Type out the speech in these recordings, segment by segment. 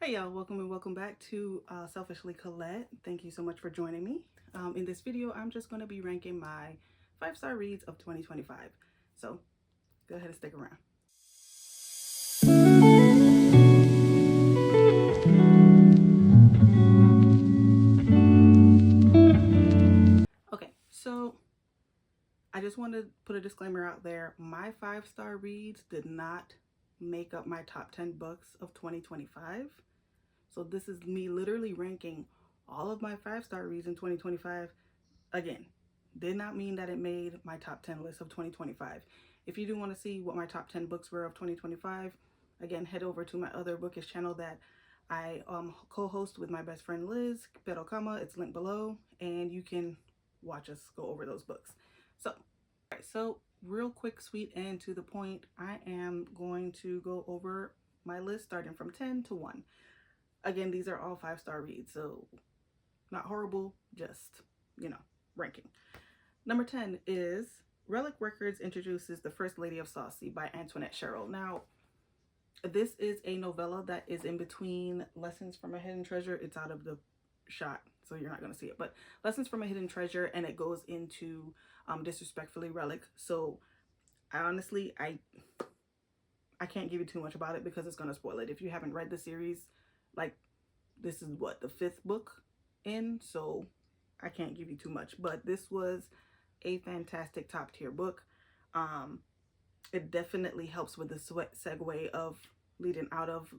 Hey y'all, welcome and welcome back to Selfishly Colette. Thank you so much for joining me. In this video, I'm just going to be ranking my 5-star reads of 2025. So go ahead and stick around. Okay, so I just want to put a disclaimer out there. My 5-star reads did not make up my top 10 books of 2025. So this is me literally ranking all of my 5-star reads in 2025. Again, did not mean that it made my top 10 list of 2025. If you do want to see what my top 10 books were of 2025, again, head over to my other bookish channel that I co-host with my best friend Liz, Pero Kama. It's linked below, and you can watch us go over those books. So real quick, sweet, and to the point, I am going to go over my list starting from 10 to 1. Again, these are all 5-star reads, so not horrible, just, ranking. Number 10 is Relic Records introduces The First Lady of Saucy by Antoinette Sherrill. Now, this is a novella that is in between Lessons from a Hidden Treasure. It's out of the shot, so you're not going to see it, but Lessons from a Hidden Treasure, and it goes into Disrespectfully Relic. So I can't give you too much about it because it's going to spoil it. If you haven't read the series, like, this is what, the 5th book in, so I can't give you too much, but this was a fantastic top tier book. It definitely helps with the segue of leading out of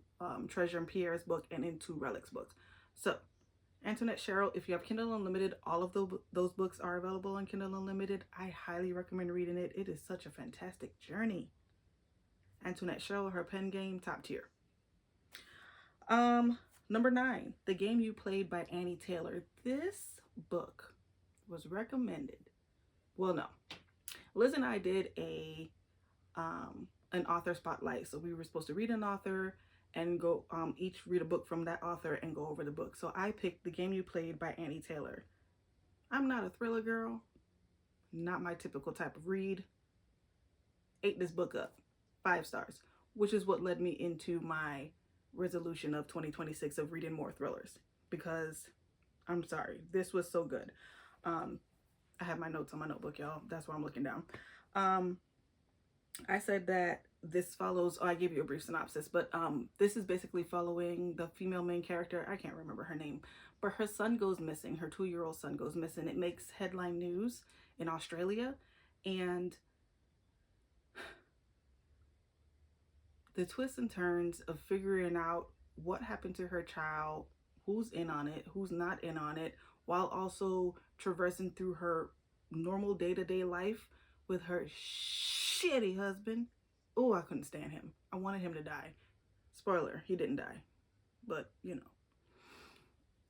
Treasure and Pierre's book and into Relic's books. So Antoinette Sherrill, if you have Kindle Unlimited, all of those books are available on Kindle Unlimited. I highly recommend reading it. It is such a fantastic journey. Antoinette Sherrill, her pen game, top tier. Number 9, The Game You Played by Annie Taylor. This book was recommended. Well, no. Liz and I did an author spotlight. So we were supposed to read an author and go each read a book from that author and go over the book. So I picked The Game You Played by Annie Taylor. I'm not a thriller girl. Not my typical type of read. Ate this book up. 5 stars, which is what led me into my resolution of 2026 of reading more thrillers, because I'm sorry, this was so good. I have my notes on my notebook, y'all. That's why I'm looking down. I said that this follows, I gave you a brief synopsis, but this is basically following the female main character. I can't remember her name, but her son goes missing. Her 2-year-old son goes missing. It makes headline news in Australia, and the twists and turns of figuring out what happened to her child, who's in on it, who's not in on it, while also traversing through her normal day-to-day life with her shitty husband. Oh, I couldn't stand him. I wanted him to die. Spoiler, he didn't die. But,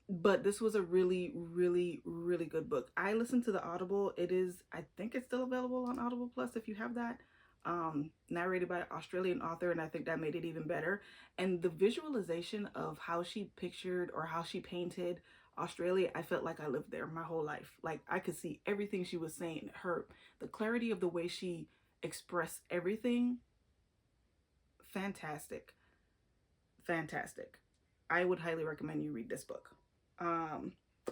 But this was a really, really, really good book. I listened to the Audible. I think it's still available on Audible Plus if you have that. Narrated by an Australian author, and I think that made it even better. And the visualization of how she pictured or how she painted Australia, I felt like I lived there my whole life. Like, I could see everything she was saying. The clarity of the way she expressed everything, fantastic. I would highly recommend you read this book.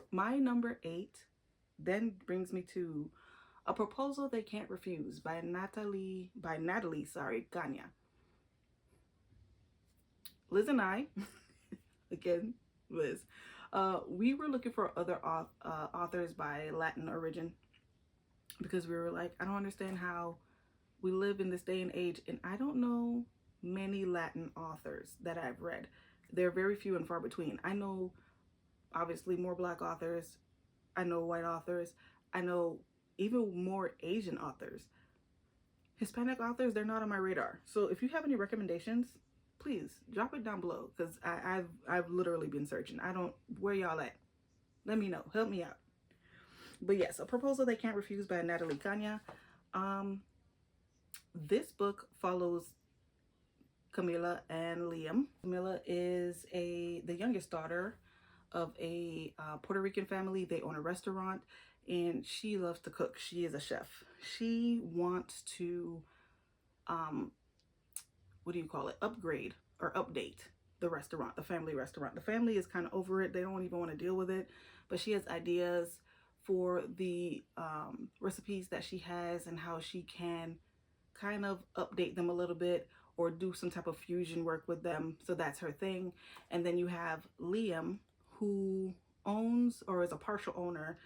My number 8 then brings me to A Proposal They Can't Refuse by Natalie Kanya. Liz and I, again, Liz, we were looking for other authors by Latin origin, because we were like, I don't understand how we live in this day and age, and I don't know many Latin authors that I've read. They're very few and far between. I know, obviously, more Black authors. I know white authors. I know even more Asian authors. Hispanic authors, they're not on my radar. So if you have any recommendations, please drop it down below, because I've literally been searching. Where y'all at? Let me know. Help me out. But yes, A Proposal They Can't Refuse by Natalie Kanya. This book follows Camila and Liam. Camila is the youngest daughter of a Puerto Rican family. They own a restaurant, and she loves to cook. She is a chef. She wants to, upgrade or update the restaurant, the family restaurant. The family is kind of over it. They don't even want to deal with it. But she has ideas for the recipes that she has and how she can kind of update them a little bit or do some type of fusion work with them. So that's her thing. And then you have Liam, who owns or is a partial owner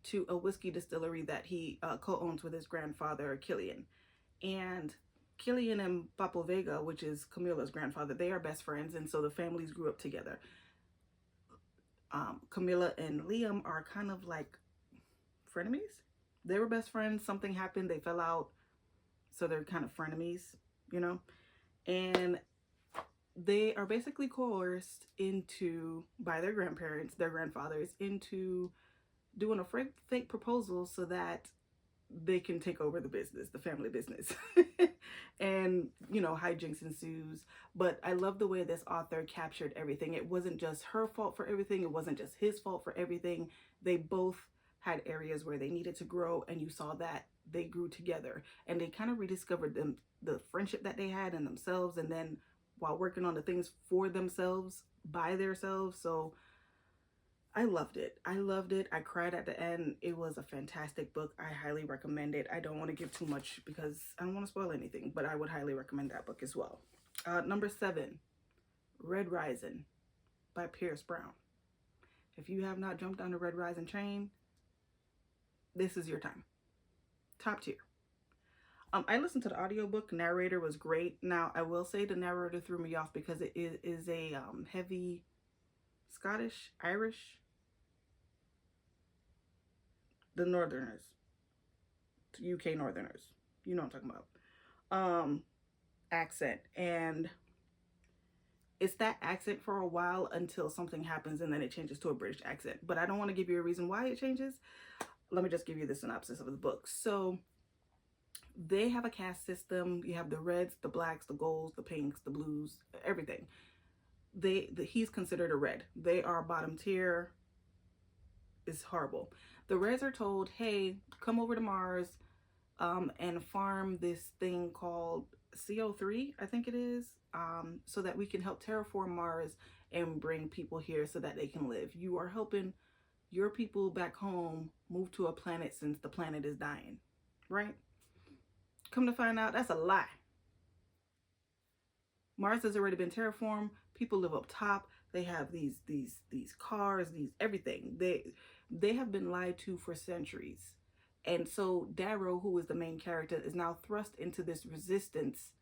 to a whiskey distillery that he co-owns with his grandfather, Killian. And Killian and Papo Vega, which is Camilla's grandfather, they are best friends, and so the families grew up together. Camilla and Liam are kind of like frenemies. They were best friends. Something happened. They fell out. So they're kind of frenemies, you know? And they are basically coerced into, by their grandparents, their grandfathers, into doing a fake proposal so that they can take over the business, the family business. And, you know, hijinks ensues. But I love the way this author captured everything. It wasn't just her fault for everything. It wasn't just his fault for everything. They both had areas where they needed to grow, and you saw that they grew together, and they kind of rediscovered the friendship that they had in themselves, and then while working on the things for themselves by themselves. So I loved it. I loved it. I cried at the end. It was a fantastic book. I highly recommend it. I don't want to give too much because I don't want to spoil anything, but I would highly recommend that book as well. Number 7, Red Rising by Pierce Brown. If you have not jumped on the Red Rising train, this is your time. Top tier. I listened to the audiobook. Narrator was great. Now, I will say the narrator threw me off because it is a heavy Scottish, Irish, the Northerners, UK Northerners, you know what I'm talking about, accent. And it's that accent for a while until something happens and then it changes to a British accent. But I don't want to give you a reason why it changes. Let me just give you the synopsis of the book. So they have a caste system. You have the reds, the blacks, the golds, the pinks, the blues, everything. He's considered a red. They are bottom tier. It's horrible. The reds are told, hey, come over to Mars and farm this thing called CO3, I think it is, so that we can help terraform Mars and bring people here so that they can live. You are helping your people back home move to a planet since the planet is dying, right? Come to find out, that's a lie. Mars has already been terraformed. People live up top. They have these cars, these everything. They have been lied to for centuries. And so Darrow, who is the main character, is now thrust into this resistance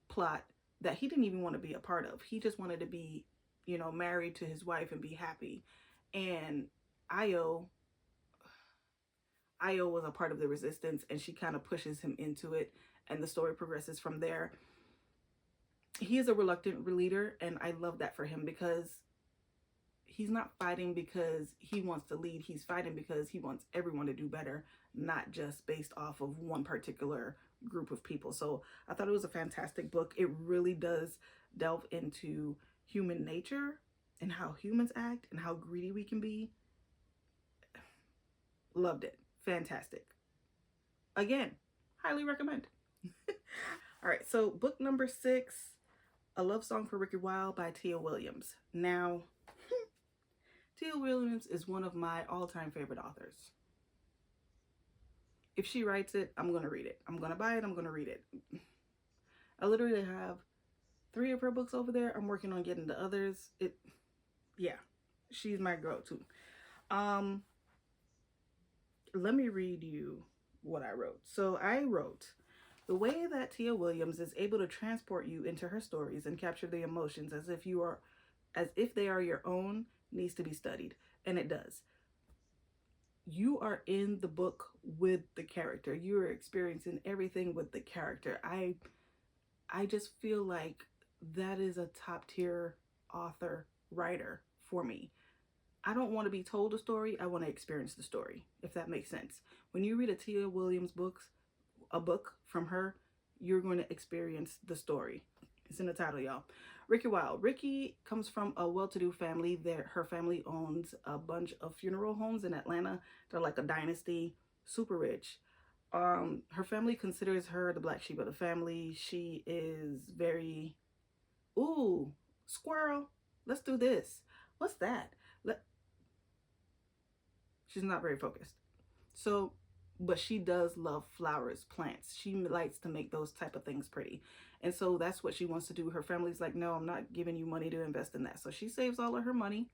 plot that he didn't even want to be a part of. He just wanted to be, you know, married to his wife and be happy. And Io was a part of the resistance, and she kind of pushes him into it, and the story progresses from there. He is a reluctant leader, and I love that for him because he's not fighting because he wants to lead. He's fighting because he wants everyone to do better, not just based off of one particular group of people. So I thought it was a fantastic book. It really does delve into human nature and how humans act and how greedy we can be. Loved it. Fantastic. Again, highly recommend. All right, so book number 6, A Love Song for Ricki Wilde by Tia Williams. Now, Tia Williams is one of my all-time favorite authors. If she writes it, I'm going to read it. I'm going to buy it. I'm going to read it. I literally have 3 of her books over there. I'm working on getting the others. Yeah, she's my go-to. Let me read you what I wrote. So I wrote, the way that Tia Williams is able to transport you into her stories and capture the emotions as if they are your own needs to be studied. And it does. You are in the book with the character. You are experiencing everything with the character. I just feel like that is a top tier author, writer for me. I don't want to be told a story. I want to experience the story, if that makes sense. When you read a Tia Williams a book from her, you're going to experience the story. It's in the title, y'all. Ricki Wilde. Ricki comes from a well-to-do family. Her family owns a bunch of funeral homes in Atlanta. They're like a dynasty, super rich. Her family considers her the black sheep of the family. She is very Ooh, squirrel, let's do this. What's that? Let She's not very focused. So, but she does love flowers, plants. She likes to make those type of things pretty. And so that's what she wants to do. Her family's like, no, I'm not giving you money to invest in that. So she saves all of her money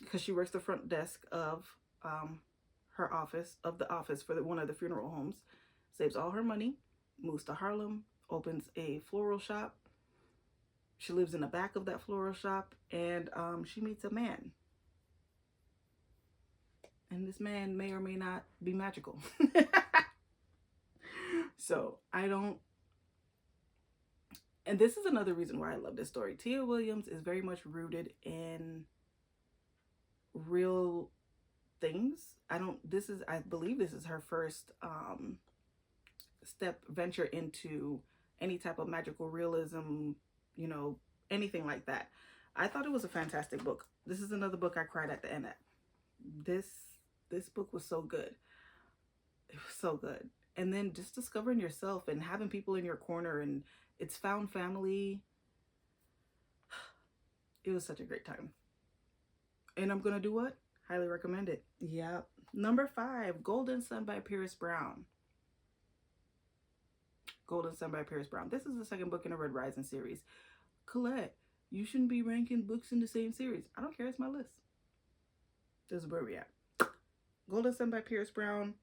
because she works the front desk of her office, of the office for one of the funeral homes. Saves all her money, moves to Harlem, opens a floral shop. She lives in the back of that floral shop, and she meets a man. And this man may or may not be magical. So I don't, and this is another reason why I love this story. Tia Williams is very much rooted in real things. I believe this is her first venture into any type of magical realism, you know, anything like that. I thought it was a fantastic book. This is another book I cried at the end at. This book was so good. It was so good. And then just discovering yourself and having people in your corner, and it's found family. It was such a great time. And I'm gonna do what? Highly recommend it. Yep. Number 5, Golden Sun by Pierce Brown. Golden Sun by Pierce Brown. This is the second book in the Red Rising series. Colette, you shouldn't be ranking books in the same series. I don't care. It's my list. This is where we at. Golden Sun by Pierce Brown.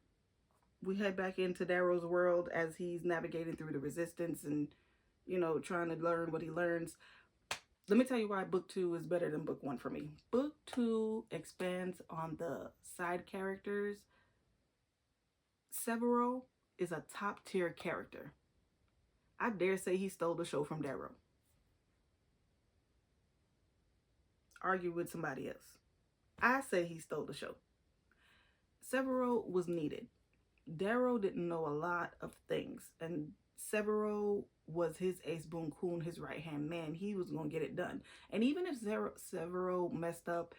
We head back into Darrow's world as he's navigating through the resistance and, you know, trying to learn what he learns. Let me tell you why book 2 is better than book 1 for me. Book 2 expands on the side characters. Severo is a top tier character. I dare say he stole the show from Darrow. Argue with somebody else. I say he stole the show. Severo was needed. Darrow didn't know a lot of things, and Severo was his ace boon coon, his right hand man. He was gonna get it done. And even if Severo messed up,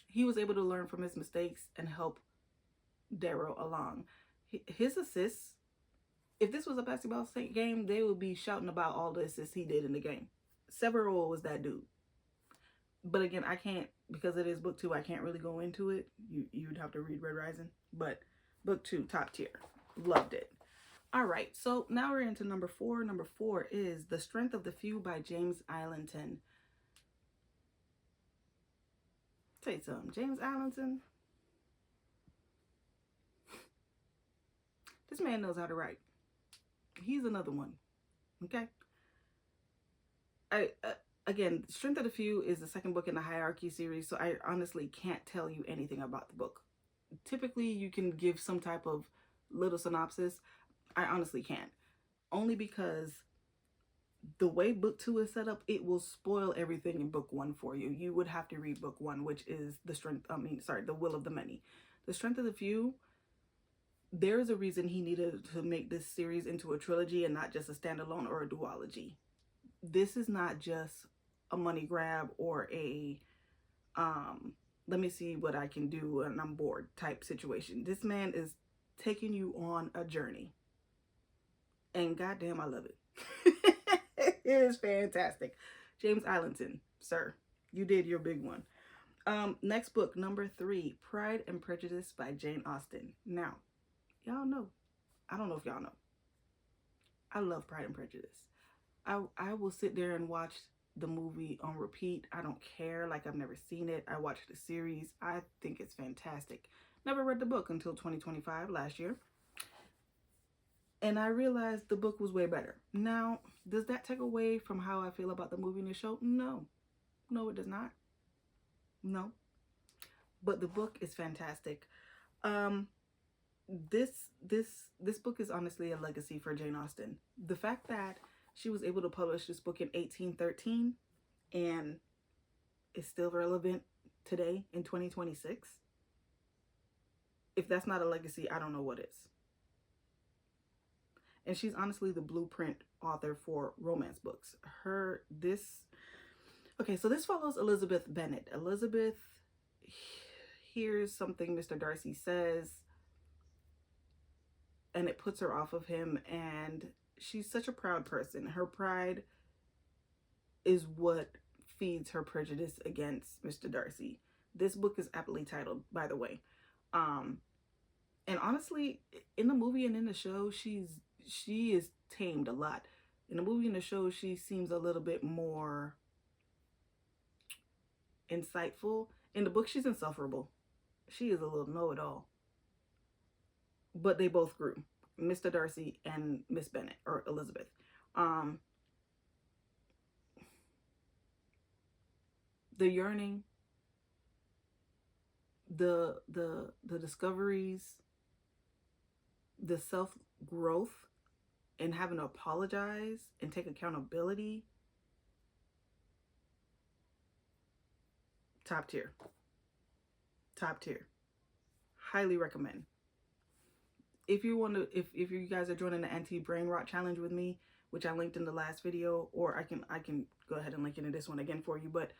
he was able to learn from his mistakes and help Darrow along. His assists, if this was a basketball game, they would be shouting about all the assists he did in the game. Severo was that dude. But again, I can't, because it is book 2, I can't really go into it. You'd have to read Red Rising. But book 2, top tier. Loved it. All right, so now we're into number 4. Number 4 is The Strength of the Few by James Islington. Tell you something, James Islington, this man knows how to write. He's another one. Okay. Again, Strength of the Few is the second book in the Hierarchy series, so I honestly can't tell you anything about the book. Typically, you can give some type of little synopsis. I honestly can't. Only because the way book 2 is set up, it will spoil everything in book 1 for you. You would have to read book 1, which is The Will of the Many. The Strength of the Few, there is a reason he needed to make this series into a trilogy and not just a standalone or a duology. This is not just a money grab or a let me see what I can do and I'm bored type situation. This man is taking you on a journey, and goddamn, I love it. It is fantastic. James Islington, sir, you did your big one. Next book, number 3, Pride and Prejudice by Jane Austen. Now, y'all know, I don't know if y'all know, I love Pride and Prejudice. I will sit there and watch the movie on repeat. I don't care. Like, I've never seen it. I watched the series. I think it's fantastic. Never read the book until 2025, last year. And I realized the book was way better. Now, does that take away from how I feel about the movie and the show? No. No, it does not. No. But the book is fantastic. This book is honestly a legacy for Jane Austen. The fact that she was able to publish this book in 1813 and is still relevant today in 2026. If that's not a legacy, I don't know what is. And she's honestly the blueprint author for romance books. Okay, so this follows Elizabeth Bennet. Elizabeth hears something Mr. Darcy says, and it puts her off of him, and she's such a proud person. Her pride is what feeds her prejudice against Mr. Darcy. This book is aptly titled, by the way. Um, and honestly, in the movie and in the show, she is tamed a lot. In the movie and the show, she seems a little bit more insightful. In the book, she's insufferable. She is a little know-it-all. But they both grew, Mr. Darcy and Miss Bennet, or Elizabeth. Um, the yearning, the discoveries, the self growth, and having to apologize and take accountability. Top tier. Top tier. Highly recommend. If you want to, if you guys are joining the anti-brain rot challenge with me, which I linked in the last video, or I can go ahead and link it in this one again for you, but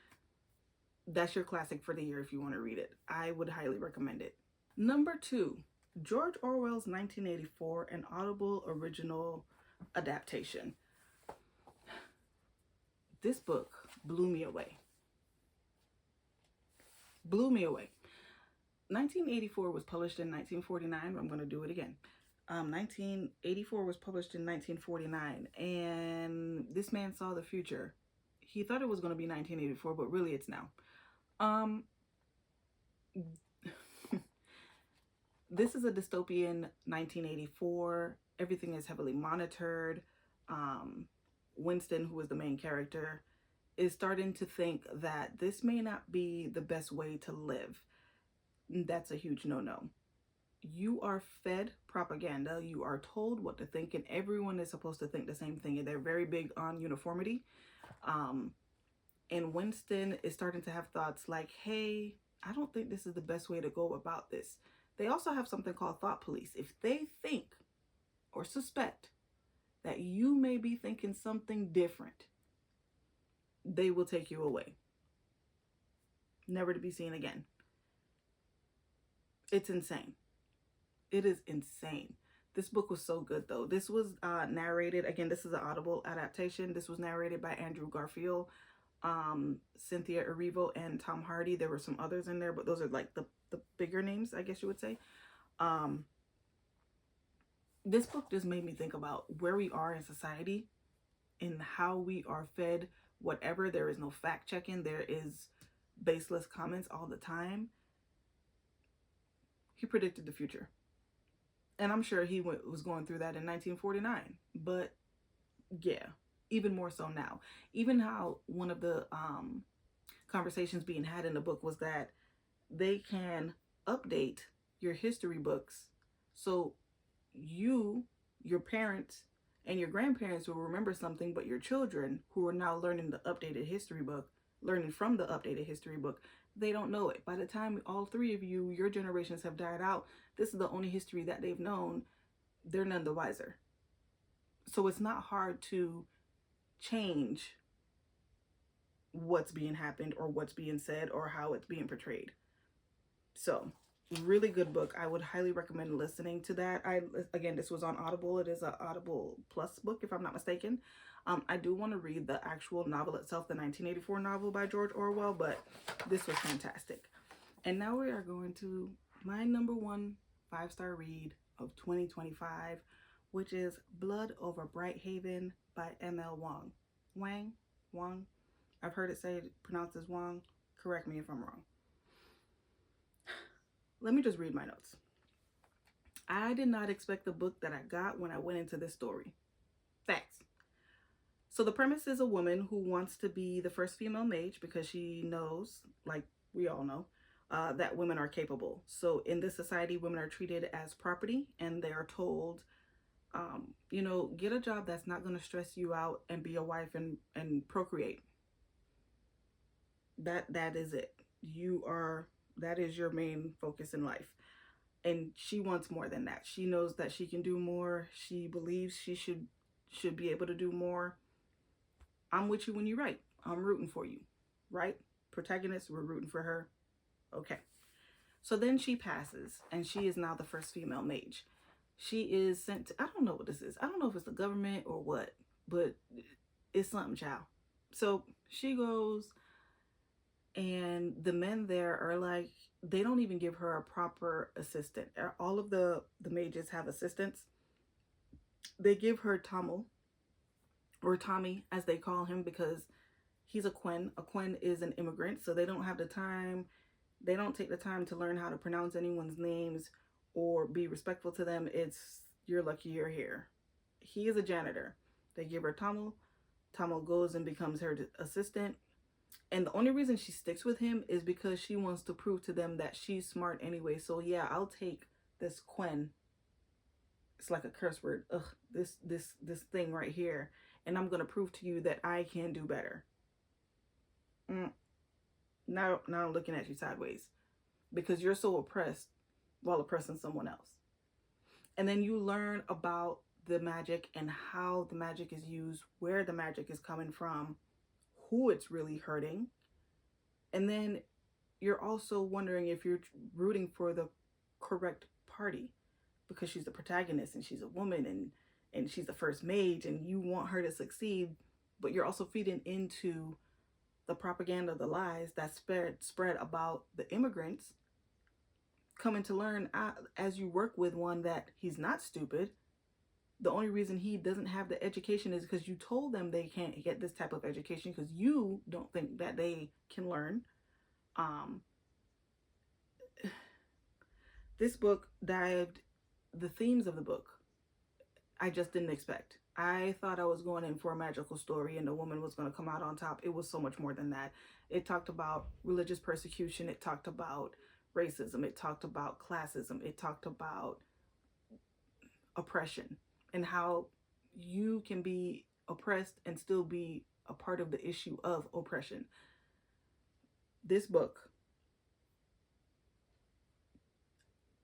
that's your classic for the year if you want to read it. I would highly recommend it. Number 2, George Orwell's 1984, an Audible original adaptation. This book blew me away. Blew me away. 1984 was published in 1949. I'm going to do it again. 1984 was published in 1949, and this man saw the future. He thought it was going to be 1984, but really it's now. This is a dystopian 1984. Everything is heavily monitored. Winston, who is the main character, is starting to think that this may not be the best way to live. That's a huge no-no. You are fed propaganda. You are told what to think, and everyone is supposed to think the same thing. And they're very big on uniformity. And Winston is starting to have thoughts like, hey, I don't think this is the best way to go about this. They also have something called thought police. If they think or suspect that you may be thinking something different, they will take you away. Never to be seen again. It's insane. It is insane. This book was so good, though. This was narrated, again, this is an Audible adaptation. This was narrated by Andrew Garfield, Cynthia Erivo, and Tom Hardy. There were some others in there, but those are like the bigger names, I guess you would say. This book just made me think about where we are in society and how we are fed whatever. There is no fact checking. There is baseless comments all the time. He predicted the future. And I'm sure he was going through that in 1949. But yeah, even more so now. Even how one of the conversations being had in the book was that they can update your history books so your parents, and your grandparents will remember something, but your children who are now learning the updated history book, learning from the updated history book, they don't know it. By the time all three of you, your generations have died out, this is the only history that they've known. They're none the wiser. So it's not hard to change what's being happened or what's being said or how it's being portrayed. So really good book. I would highly recommend listening to that. Again, this was on Audible. It is an Audible Plus book, if I'm not mistaken. I do want to read the actual novel itself, the 1984 novel by George Orwell, but this was fantastic. And now we are going to my number 1 5-star read of 2025, which is Blood Over Brighthaven by M.L. Wang. I've heard it pronounced as Wang. Correct me if I'm wrong. Let me just read my notes. I did not expect the book that I got when I went into this story. Facts. So the premise is a woman who wants to be the first female mage because she knows, like we all know, that women are capable. So in this society, women are treated as property, and they are told, get a job that's not going to stress you out and be a wife and procreate. That is it. That is your main focus in life. And she wants more than that. She knows that she can do more. She believes she should be able to do more. I'm with you when you write. I'm rooting for you, right? Protagonist, we're rooting for her. Okay. So then she passes, and she is now the first female mage. She is sent to, I don't know what this is. I don't know if it's the government or what, but it's something, child. So she goes, and the men there are like, they don't even give her a proper assistant. All of the mages have assistants. They give her Tamil, or Tommy as they call him, because he's a Quen. A Quen is an immigrant, so they don't have the time. They don't take the time to learn how to pronounce anyone's names or be respectful to them. It's, you're lucky you're here. He is a janitor. They give her Tamil. Tamil goes and becomes her assistant. And the only reason she sticks with him is because she wants to prove to them that she's smart anyway. So yeah, I'll take this Quen. It's like a curse word. Ugh, this thing right here. And I'm gonna prove to you that I can do better. Now I'm looking at you sideways because you're so oppressed while oppressing someone else. And then you learn about the magic and how the magic is used, where the magic is coming from, who it's really hurting. And then you're also wondering if you're rooting for the correct party, because she's the protagonist and she's a woman and she's the first mage and you want her to succeed, but you're also feeding into the propaganda, the lies that spread about the immigrants, coming to learn as you work with one that he's not stupid. The only reason he doesn't have the education is because you told them they can't get this type of education because you don't think that they can learn. This book dived, the themes of the book, I just didn't expect. I thought I was going in for a magical story and the woman was going to come out on top. It was so much more than that. It talked about religious persecution. It talked about racism. It talked about classism. It talked about oppression and how you can be oppressed and still be a part of the issue of oppression. This book,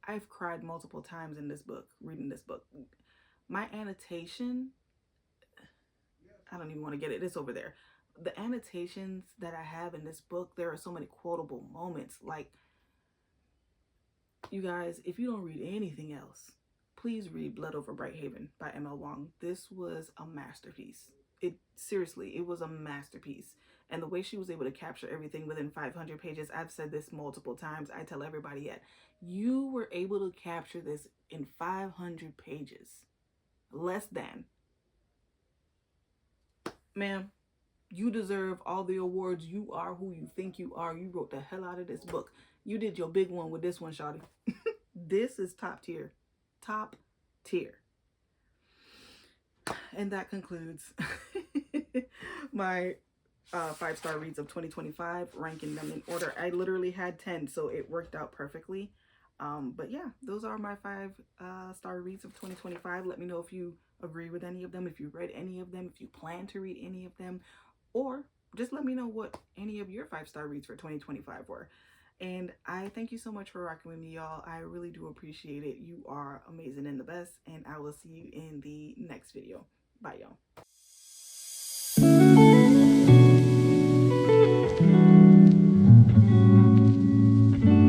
I've cried multiple times in this book, reading this book. My annotation, I don't even want to get it. It's over there. The annotations that I have in this book, there are so many quotable moments. Like, you guys, if you don't read anything else, please read Blood Over Brighthaven by M.L. Wong. This was a masterpiece. Seriously, it was a masterpiece. And the way she was able to capture everything within 500 pages, I've said this multiple times. I tell everybody yet, you were able to capture this in 500 pages. Less than. Ma'am, you deserve all the awards. You are who you think you are. You wrote the hell out of this book. You did your big one with this one, shawty. This is top tier. Top tier. And that concludes my 5-star reads of 2025, ranking them in order. I literally had 10, so it worked out perfectly. But yeah, those are my 5-star reads of 2025. Let me know if you agree with any of them, if you read any of them, if you plan to read any of them, or just let me know what any of your 5-star reads for 2025 were. And I thank you so much for rocking with me, y'all. I really do appreciate it. You are amazing and the best, and I will see you in the next video. Bye, y'all.